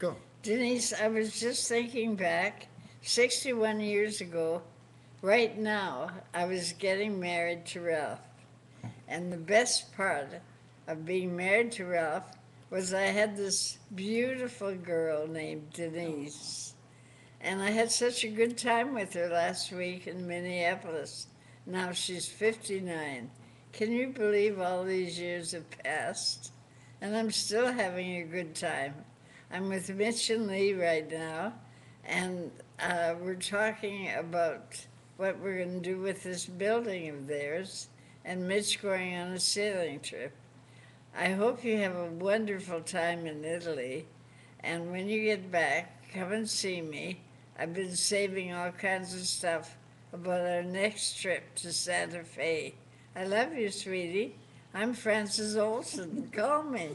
Go. Denise, I was just thinking back 61 years ago, right now, I was getting married to Ralph. And the best part of being married to Ralph was I had this beautiful girl named Denise. And I had such a good time with her last week in Minneapolis. Now she's 59. Can you believe all these years have passed? And I'm still having a good time. I'm with Mitch and Lee right now, and we're talking about what we're going to do with this building of theirs, and Mitch going on a sailing trip. I hope you have a wonderful time in Italy, and when you get back, come and see me. I've been saving all kinds of stuff about our next trip to Santa Fe. I love you, sweetie. I'm Frances Olson. Call me.